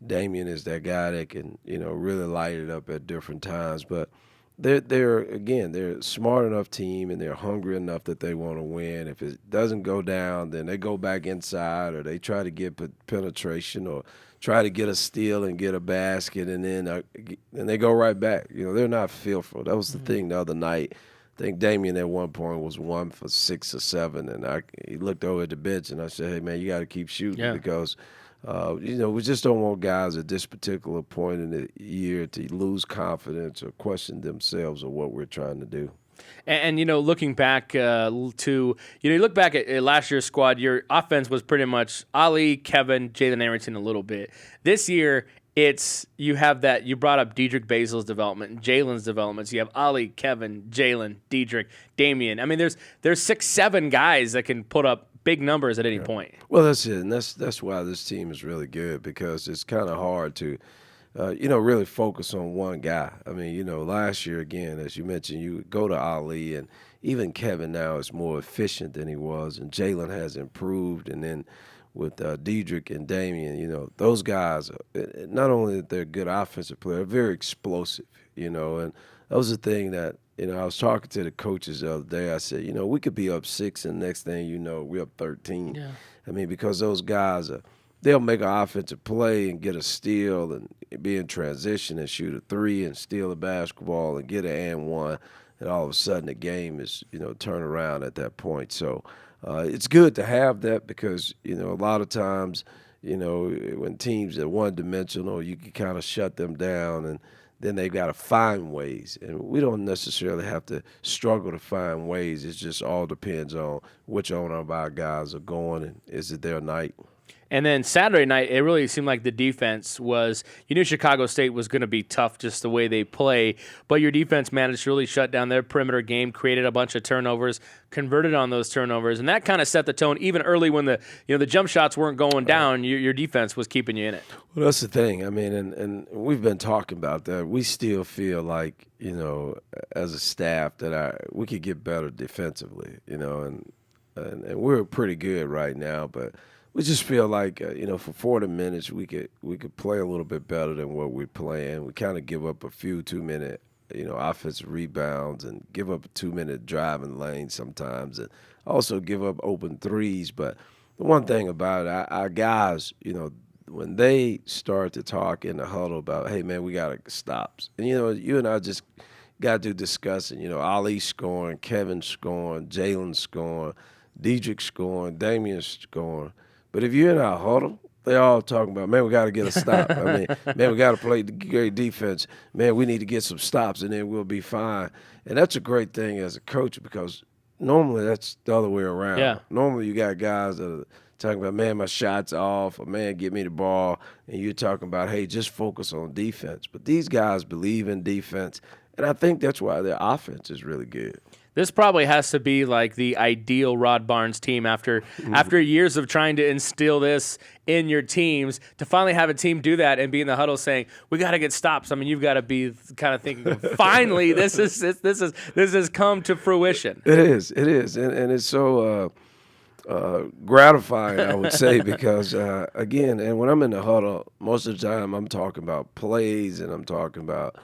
Damian is that guy that can, really light it up at different times. But they're a smart enough team, and they're hungry enough that they want to win. If it doesn't go down, then they go back inside, or they try to get penetration, or try to get a steal and get a basket, and then they go right back. They're not fearful. That was the thing the other night. I think Damian at one point was 1 for 6 or 7, and he looked over at the bench, and I said, hey, man, you got to keep shooting because we just don't want guys at this particular point in the year to lose confidence or question themselves or what we're trying to do. And looking back you look back at last year's squad, your offense was pretty much Ali, Kevin, Jalen Arrington a little bit. This year, you brought up Diedrich Basil's development and Jalen's development. So you have Ali, Kevin, Jalen, Diedrich, Damian. I mean, there's 6-7 guys that can put up big numbers at any point. Well, that's it, and that's why this team is really good, because it's kind of hard to, really focus on one guy. I mean, last year, again, as you mentioned, you go to Ali, and even Kevin now is more efficient than he was, and Jalen has improved, and then with Diedrich and Damian, those guys, not only that they're good offensive players, they're very explosive, and that was the thing that I was talking to the coaches the other day. I said, we could be up 6, and next thing you know, we're up 13. Yeah. I mean, because those guys they'll make an offensive play and get a steal and be in transition and shoot a 3 and steal a basketball and get an and one, and all of a sudden the game is, turn around at that point. So it's good to have that because, a lot of times, when teams are one-dimensional, you can kind of shut them down, and then they've got to find ways. And we don't necessarily have to struggle to find ways. It just all depends on which owner of our guys are going and is it their night. And then Saturday night, it really seemed like the defense was, you knew Chicago State was going to be tough just the way they play, but your defense managed to really shut down their perimeter game, created a bunch of turnovers, converted on those turnovers, and that kind of set the tone even early when the jump shots weren't going down, your defense was keeping you in it. Well, that's the thing. I mean, and we've been talking about that. We still feel like, as a staff that we could get better defensively, and we're pretty good right now, but we just feel like, for 40 minutes we could play a little bit better than what we're playing. We kind of give up a few 2-minute, offensive rebounds and give up a 2-minute driving lane sometimes and also give up open threes. But the one thing about it, our guys, when they start to talk in the huddle about, hey, man, we got to stop. And, you and I just got to discussing, Ali scoring, Kevin scoring, Jalen scoring, Dedrick scoring, Damian scoring. But if you're in our huddle, they all talking about, man, we got to get a stop. I mean, man, we got to play great defense. Man, we need to get some stops, and then we'll be fine. And that's a great thing as a coach because normally that's the other way around. Yeah. Normally you got guys that are talking about, man, my shot's off, or man, get me the ball. And you're talking about, hey, just focus on defense. But these guys believe in defense, and I think that's why their offense is really good. This probably has to be like the ideal Rod Barnes team after years of trying to instill this in your teams, to finally have a team do that and be in the huddle saying, we got to get stops. I mean, you've got to be kind of thinking, finally, this has come to fruition. It is. And it's so gratifying, I would say, because, again, and when I'm in the huddle, most of the time I'm talking about plays and I'm talking about,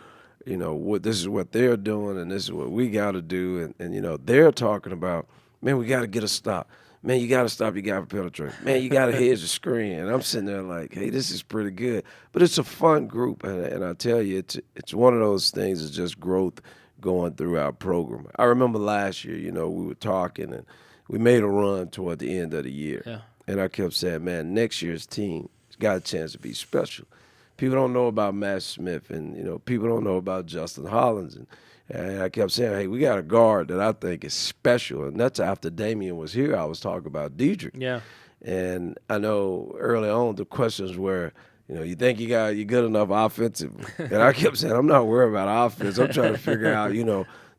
this is what they're doing and this is what we got to do. And they're talking about, man, we got to get a stop. Man, you got to stop. You got to penetrate. Man, you got to hedge the screen. And I'm sitting there like, hey, this is pretty good. But it's a fun group. And I tell you, it's one of those things that's just growth going through our program. I remember last year, we were talking and we made a run toward the end of the year. Yeah. And I kept saying, man, next year's team has got a chance to be special. People don't know about Matt Smith, and people don't know about Justin Hollins, and I kept saying, hey, we got a guard that I think is special, and that's after Damian was here. I was talking about Dedrick, yeah, and I know early on the questions were, you think you're good enough offensively, and I kept saying, I'm not worried about offense. I'm trying to figure out,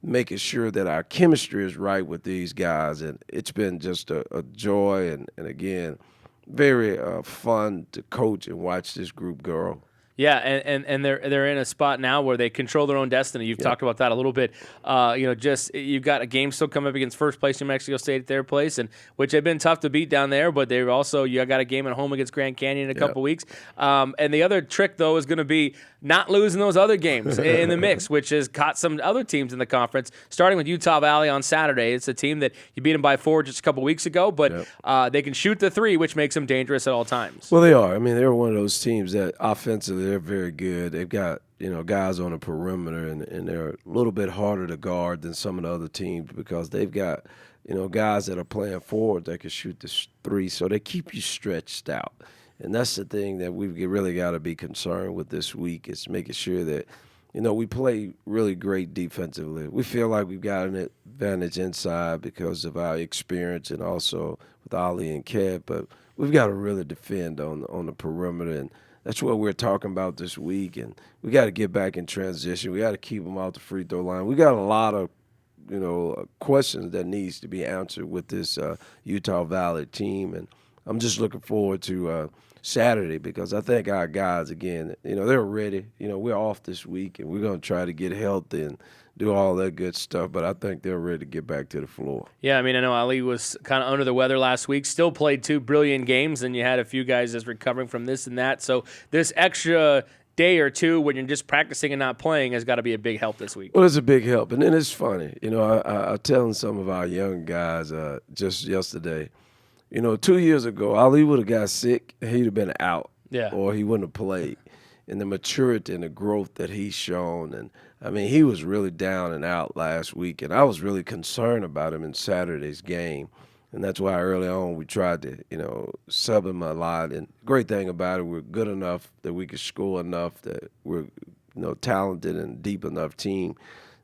making sure that our chemistry is right with these guys, and it's been just a joy, and again, very fun to coach and watch this group grow. Yeah, and they're in a spot now where they control their own destiny. You've talked about that a little bit. You've got a game still coming up against first place New Mexico State at their place, and which have been tough to beat down there. But they've also you got a game at home against Grand Canyon in a couple weeks. And the other trick though is going to be not losing those other games in the mix, which has caught some other teams in the conference. Starting with Utah Valley on Saturday, it's a team that you beat them by 4 just a couple weeks ago, but they can shoot the 3, which makes them dangerous at all times. Well, they are. I mean, they're one of those teams that offensively they're very good. They've got guys on the perimeter, and they're a little bit harder to guard than some of the other teams because they've got guys that are playing forward that can shoot the 3, so they keep you stretched out. And that's the thing that we've really got to be concerned with this week is making sure that we play really great defensively. We feel like we've got an advantage inside because of our experience and also with Ali and Kev, but we've got to really defend on the perimeter, and that's what we're talking about this week. And we got to get back in transition. We got to keep them out the free throw line. We got a lot of questions that needs to be answered with this Utah Valley team, and I'm just looking forward to Saturday because I think our guys, again, they're ready. We're off this week, and we're going to try to get healthy and do all that good stuff, but I think they're ready to get back to the floor. Yeah, I mean, I know Ali was kind of under the weather last week, still played 2 brilliant games, and you had a few guys that's recovering from this and that. So this extra day or two when you're just practicing and not playing has got to be a big help this week. Well, it's a big help. And then it's funny. You know, I was telling some of our young guys just yesterday, 2 years ago, Ali would have got sick and he'd have been out. Yeah. Or he wouldn't have played. And the maturity and the growth that he's shown. And, I mean, he was really down and out last week. And I was really concerned about him in Saturday's game. And that's why early on we tried to, sub him a lot. And great thing about it, we're good enough that we could score enough, that we're, talented and deep enough team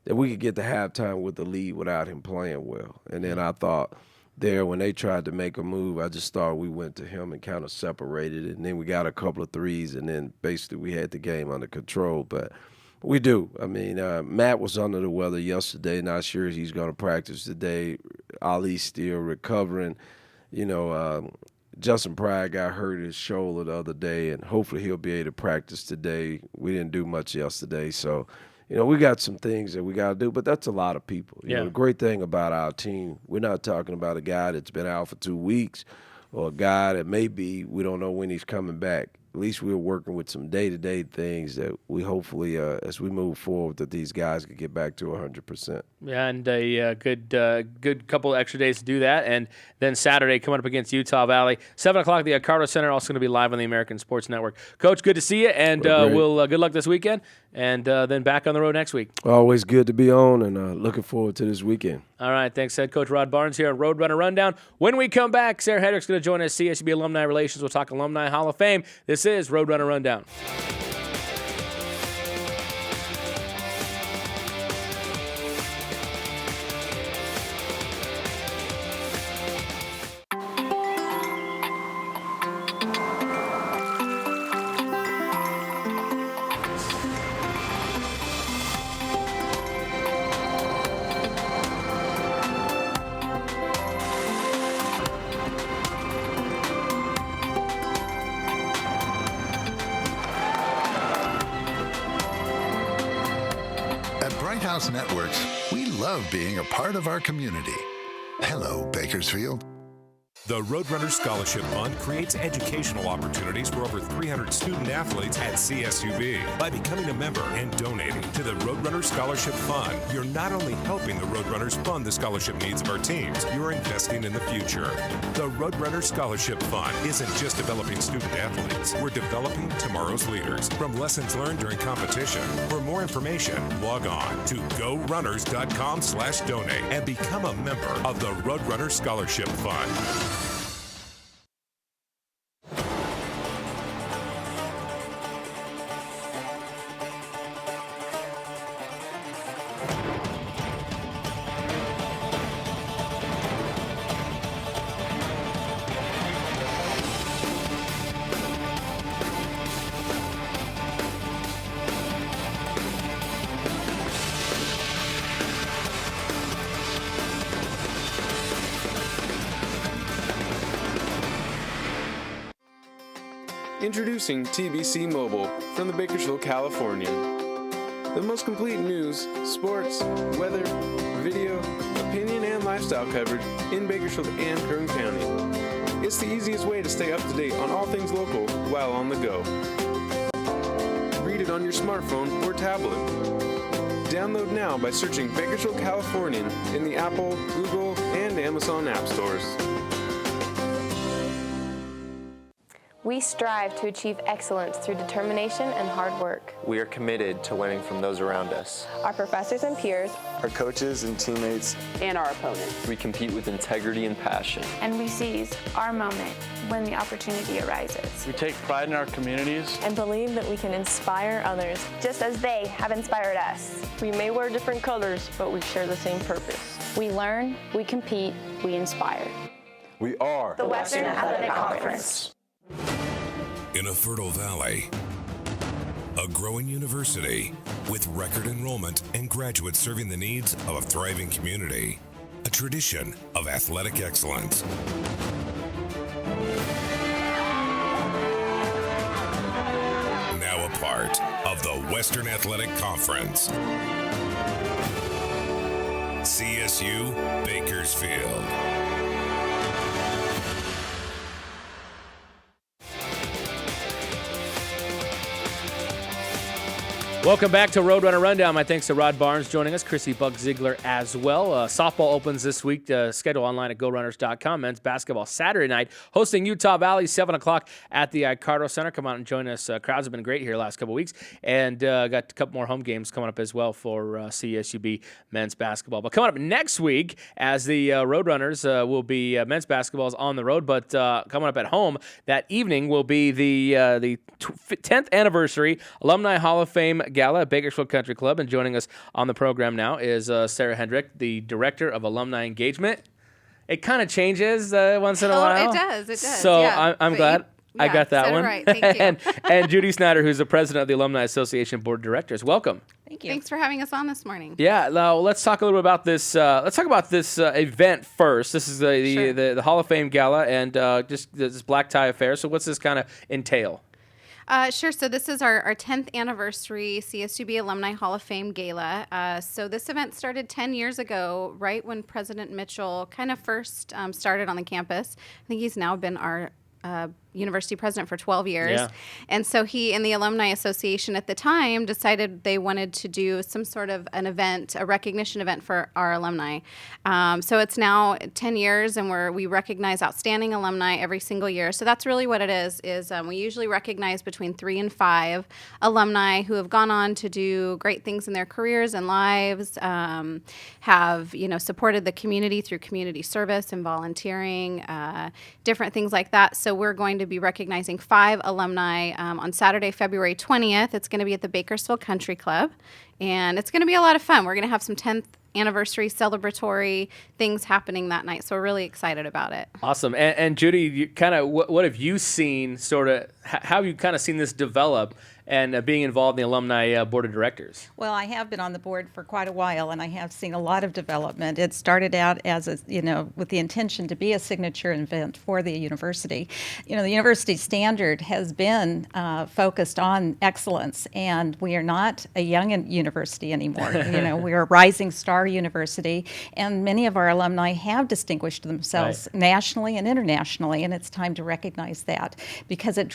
that we could get to halftime with the lead without him playing well. And then I thought there when they tried to make a move, I just thought we went to him and kind of separated it. And then we got a couple of threes, and then basically we had the game under control. But we do. I mean, Matt was under the weather yesterday. Not sure he's going to practice today. Ali's still recovering. Justin Pride got hurt his shoulder the other day, and hopefully he'll be able to practice today. We didn't do much yesterday. So, we got some things that we got to do, but that's a lot of people. The great thing about our team, we're not talking about a guy that's been out for 2 weeks or a guy that maybe we don't know when he's coming back. At least we're working with some day-to-day things that we hopefully, as we move forward, that these guys can get back to 100%. Yeah, and a good couple of extra days to do that. And then Saturday coming up against Utah Valley, 7 o'clock at the Carter Center, also going to be live on the American Sports Network. Coach, good to see you, and we'll good luck this weekend, and then back on the road next week. Always good to be on, and looking forward to this weekend. All right, thanks, Head Coach Rod Barnes here on Roadrunner Rundown. When we come back, Sarah Hendrick's going to join us, CSUB Alumni Relations. We'll talk Alumni Hall of Fame. This is Roadrunner Rundown. Networks, we love being a part of our community. Hello, Bakersfield. The Roadrunner Scholarship Fund creates educational opportunities for over 300 student athletes at CSUB. By becoming a member and donating to the Roadrunner Scholarship Fund, you're not only helping the Roadrunners fund the scholarship needs of our teams, you're investing in the future. The Roadrunner Scholarship Fund isn't just developing student athletes. We're developing tomorrow's leaders from lessons learned during competition. For more information, log on to gorunners.com/donate and become a member of the Roadrunner Scholarship Fund. Introducing TBC Mobile from the Bakersfield, California. The most complete news, sports, weather, video, opinion, and lifestyle coverage in Bakersfield and Kern County. It's the easiest way to stay up to date on all things local while on the go. Read it on your smartphone or tablet. Download now by searching Bakersfield Californian in the Apple, Google, and Amazon app stores. We strive to achieve excellence through determination and hard work. We are committed to winning from those around us. Our professors and peers, our coaches and teammates, and our opponents. We compete with integrity and passion. And we seize our moment when the opportunity arises. We take pride in our communities and believe that we can inspire others, just as they have inspired us. We may wear different colors, but we share the same purpose. We learn, we compete, we inspire. We are the Western Athletic Conference. In a fertile valley, a growing university with record enrollment and graduates serving the needs of a thriving community, a tradition of athletic excellence. Now a part of the Western Athletic Conference. CSU Bakersfield. Welcome back to Roadrunner Rundown. My thanks to Rod Barnes joining us, Chrissy Buck-Ziegler as well. Softball opens this week. Schedule online at GoRunners.com. Men's basketball Saturday night, hosting Utah Valley, 7 o'clock at the Icardo Center. Come out and join us. Crowds have been great here the last couple of weeks. And got a couple more home games coming up as well for CSUB men's basketball. But coming up next week, as the Roadrunners will be men's basketball is on the road, but coming up at home that evening will be the 10th anniversary Alumni Hall of Fame Gala at Bakersfield Country Club, and joining us on the program now is Sarah Hendrick, the Director of Alumni Engagement. It kind of changes once in a while. It does. So yeah. I'm glad I got that one. Right. Thank you. and Judy Snyder, who's the President of the Alumni Association Board of Directors. Welcome. Thank you. Thanks for having us on this morning. Yeah, now let's talk a little bit about this. Let's talk about this event first. This is the Hall of Fame Gala and just this black tie affair. So what's this kind of entail? Sure. So this is our 10th anniversary CSUB Alumni Hall of Fame Gala. So this event started 10 years ago, right when President Mitchell kind of first started on the campus. I think he's now been our university president for 12 years. Yeah. And so he and the Alumni Association at the time decided they wanted to do some sort of an event, a recognition event for our alumni. So it's now 10 years and we recognize outstanding alumni every single year. So that's really what it is we usually recognize between 3 and 5 alumni who have gone on to do great things in their careers and lives, have, supported the community through community service and volunteering, different things like that. So we're going to be recognizing 5 alumni on Saturday, February 20th. It's going to be at the Bakersfield Country Club, and it's going to be a lot of fun. We're going to have some 10th anniversary celebratory things happening that night, so we're really excited about it. Awesome. And Judy, you kind of what have you seen, sort of, how have you kind of seen this develop and being involved in the Alumni Board of Directors? Well, I have been on the board for quite a while, and I have seen a lot of development. It started out as with the intention to be a signature event for the university. The university standard has been focused on excellence, and we are not a young university anymore. We're a rising star university, and many of our alumni have distinguished themselves nationally and internationally, and it's time to recognize that because it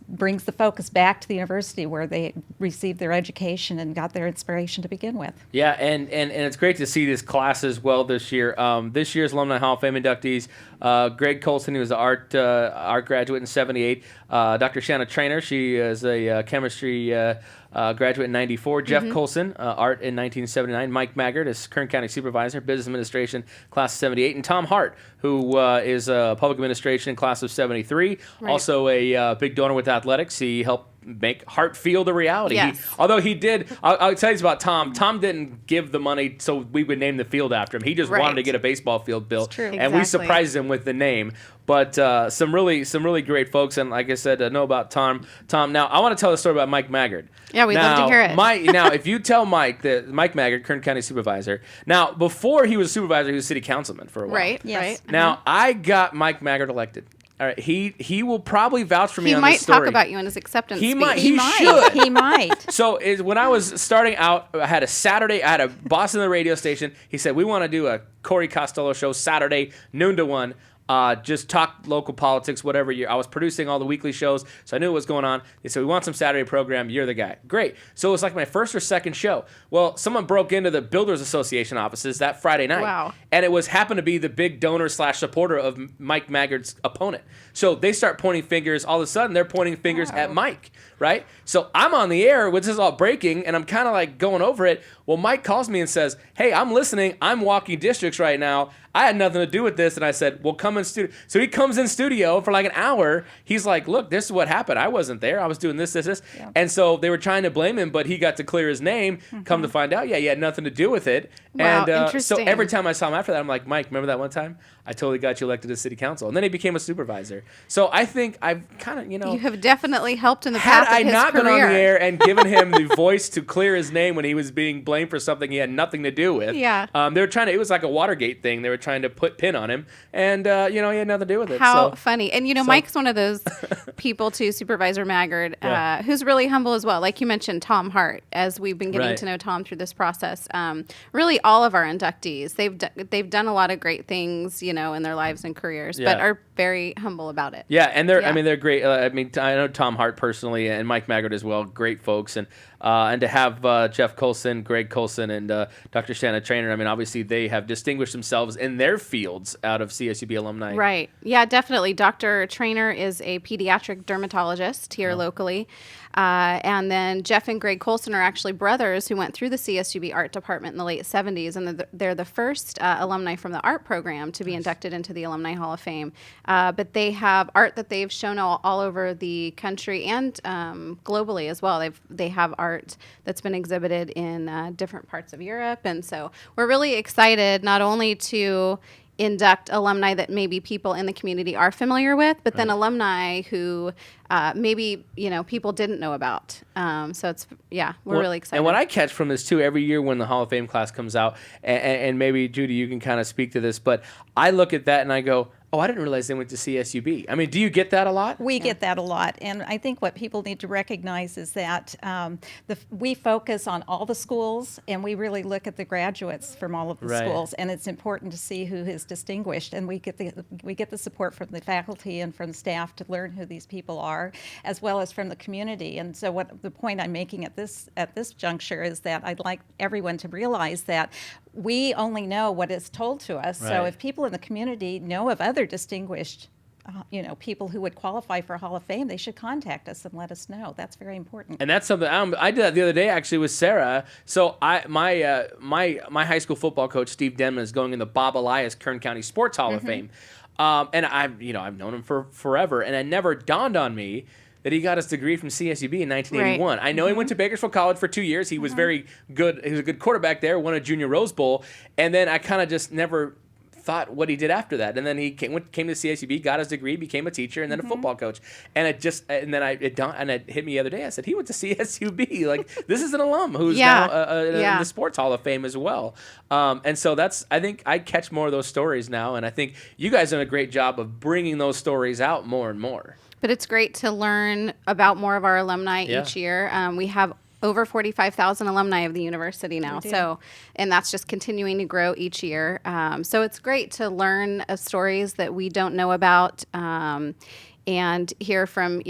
brings the focus back to the university where they received their education and got their inspiration to begin with. Yeah, and it's great to see this class as well this year. This year's Alumni Hall of Fame inductees, Greg Colson, who was an art graduate in 78, Dr. Shanna Trainer, she is a chemistry graduate in 94, Jeff Colson, art in 1979, Mike Maggard is Kern County Supervisor, Business Administration, class of 78, and Tom Hart, who is Public Administration, class of 73, also a big donor with athletics. He helped make Hartfield a reality. Yes. Although he did, I'll tell you about Tom. Tom didn't give the money so we would name the field after him. He just wanted to get a baseball field built, and we surprised him with the name. But some really great folks, and like I said, know about Tom. Now I want to tell the story about Mike Maggard. Yeah, we'd love to hear it. Now, if you tell Mike that Mike Maggard, Kern County Supervisor. Now, before he was supervisor, he was city councilman for a while. Right. Yes. Right. Now, I got Mike Maggard elected. All right, he will probably vouch for me on this this story. He might talk about you in his acceptance speech. He should. He might. So when I was starting out, I had a boss in the radio station. He said, we want to do a Corey Costello show Saturday, noon to 1. Just talk local politics, whatever. I was producing all the weekly shows, so I knew what was going on. They said, we want some Saturday program. You're the guy. Great. So it was like my first or second show. Well, someone broke into the Builders Association offices that Friday night. Wow. And it happened to be the big donor / supporter of Mike Maggard's opponent. So they start pointing fingers. All of a sudden, they're pointing fingers at Mike, right? So I'm on the air, which is all breaking, and I'm kind of like going over it. Well, Mike calls me and says, hey, I'm listening. I'm walking districts right now. I had nothing to do with this. And I said, well, come in studio. So he comes in studio for like an hour. He's like, look, this is what happened. I wasn't there. I was doing this. Yeah. And so they were trying to blame him, but he got to clear his name. Come to find out, he had nothing to do with it. Wow, and interesting. So every time I saw him after that, I'm like, Mike, remember that one time? I totally got you elected to city council. And then he became a supervisor. So I think I've kind of, You have definitely helped in the path of his career. Had I not been on the air and given him the voice to clear his name when he was being blamed for something he had nothing to do with. Yeah. They were trying to, it was like a Watergate thing. They were trying to pin on him. And, he had nothing to do with it. How funny. And, Mike's one of those people, too, Supervisor Maggard, who's really humble as well. Like you mentioned, Tom Hart, as we've been getting to know Tom through this process. Really, all of our inductees, they've done a lot of great things, in their lives and careers, but are very humble about it. Yeah, and they're great. I know Tom Hart personally and Mike Maggard as well. Great folks. And and to have Jeff Colson, Greg Colson, and Dr. Shanna Trainer, I mean, obviously they have distinguished themselves in their fields out of CSUB alumni. Right. Yeah, definitely. Dr. Trainer is a pediatric dermatologist here locally. And then Jeff and Greg Colson are actually brothers who went through the CSUB art department in the late 70s, and they're the first alumni from the art program to be inducted into the Alumni Hall of Fame. But they have art that they've shown all over the country and globally as well. They have art that's been exhibited in different parts of Europe, and so we're really excited not only to induct alumni that maybe people in the community are familiar with, but then alumni who maybe people didn't know about. So it's we're really excited. And what I catch from this too, every year when the Hall of Fame class comes out, and maybe Judy, you can kind of speak to this, but I look at that and I go, oh, I didn't realize they went to CSUB. I mean, do you get that a lot? We get that a lot. And I think what people need to recognize is that we focus on all the schools, and we really look at the graduates from all of the schools. And it's important to see who is distinguished. And we get the support from the faculty and from the staff to learn who these people are, as well as from the community. And so what the point I'm making at this juncture is that I'd like everyone to realize that we only know what is told to us. So if people in the community know of other distinguished people who would qualify for Hall of Fame, they should contact us and let us know. That's very important. And that's something I did that the other day actually with Sarah. So my high school football coach Steve Denman is going in the Bob Elias Kern County Sports Hall of Fame, and I've known him for forever, and it never dawned on me that he got his degree from CSUB in 1981. I know he went to Bakersfield College for 2 years. He was very good. He was a good quarterback there, won a junior Rose Bowl, and then I kind of just never thought what he did after that. And then he came to CSUB, got his degree, became a teacher, and then a football coach. And it hit me the other day. I said, he went to CSUB. Like, this is an alum who's now in the Sports Hall of Fame as well. And so I think I catch more of those stories now, and I think you guys have done a great job of bringing those stories out more and more. But it's great to learn about more of our alumni each year. We have over 45,000 alumni of the university now. So, and that's just continuing to grow each year. So it's great to learn stories that we don't know about, and hear from,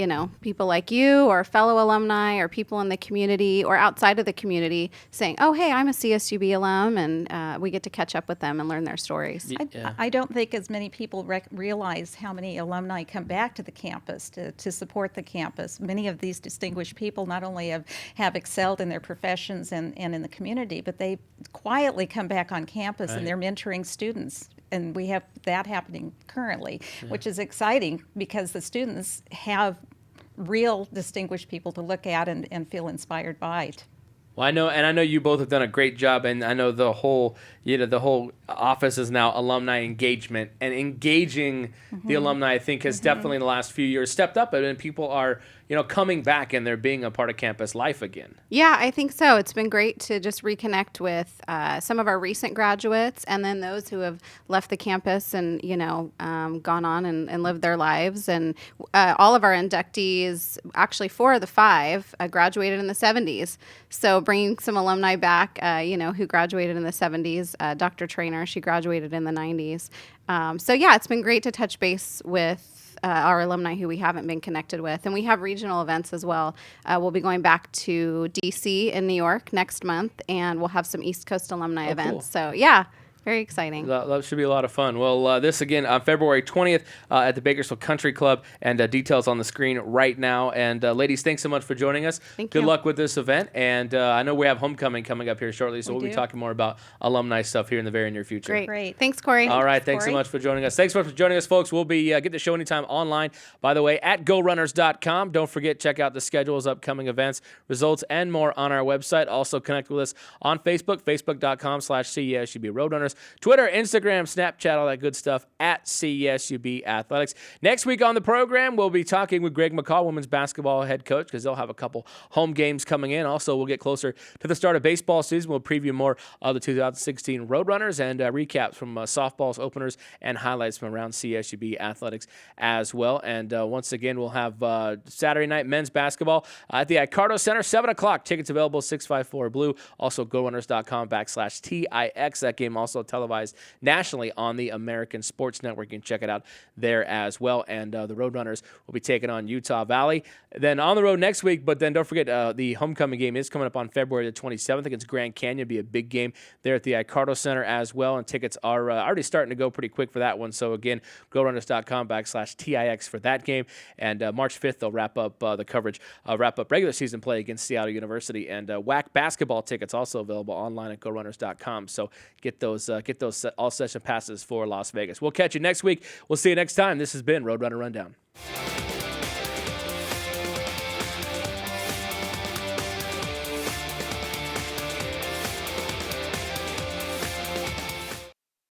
people like you or fellow alumni or people in the community or outside of the community saying, oh, hey, I'm a CSUB alum, and we get to catch up with them and learn their stories. I don't think as many people realize how many alumni come back to the campus to support the campus. Many of these distinguished people not only have excelled in their professions and in the community, but they quietly come back on campus and they're mentoring students. And we have that happening currently, which is exciting because the students have real distinguished people to look at and feel inspired by. Well, I know you both have done a great job, and I know the whole office is now alumni engagement, and engaging the alumni, I think, has definitely in the last few years stepped up, and people are coming back and they're being a part of campus life again. Yeah, I think so. It's been great to just reconnect with some of our recent graduates, and then those who have left the campus and gone on and lived their lives. And all of our inductees, actually 4 of the 5, graduated in the 70s. So bringing some alumni back, who graduated in the 70s. Dr. Trainer, she graduated in the 90s. So yeah, it's been great to touch base with our alumni who we haven't been connected with. And we have regional events as well. We'll be going back to D.C. in New York next month, and we'll have some East Coast alumni events. Cool. So yeah, very exciting. That should be a lot of fun. Well, this again on February 20th at the Bakersfield Country Club, and details on the screen right now. And ladies, thanks so much for joining us. Good luck with this event. And I know we have homecoming coming up here shortly, so we'll be talking more about alumni stuff here in the very near future. Great. Thanks, Corey. All right, thanks so much for joining us. Thanks so much for joining us, folks. We'll be get the show anytime online, by the way, at GoRunners.com. Don't forget, check out the schedules, upcoming events, results, and more on our website. Also connect with us on Facebook, facebook.com/CSUB Roadrunners, Twitter, Instagram, Snapchat, all that good stuff, at CSUB Athletics. Next week on the program, we'll be talking with Greg McCall, women's basketball head coach, because they'll have a couple home games coming in. Also, we'll get closer to the start of baseball season. We'll preview more of the 2016 Roadrunners and recaps from softball's openers and highlights from around CSUB Athletics as well. And once again, we'll have Saturday night men's basketball at the Icardo Center, 7 o'clock. Tickets available, 654 Blue. Also, GoRunners.com/TIX. That game also televised nationally on the American Sports Network. You can check it out there as well. And the Roadrunners will be taking on Utah Valley. Then on the road next week, but then don't forget the homecoming game is coming up on February the 27th against Grand Canyon. It'll be a big game there at the Icardo Center as well, and tickets are already starting to go pretty quick for that one. So again, GoRunners.com/TIX for that game. And March 5th, they'll wrap up the coverage, wrap up regular season play against Seattle University. And WAC basketball tickets also available online at GoRunners.com. So get those all session passes for Las Vegas. We'll catch you next week. We'll see you next time. This has been Roadrunner Rundown.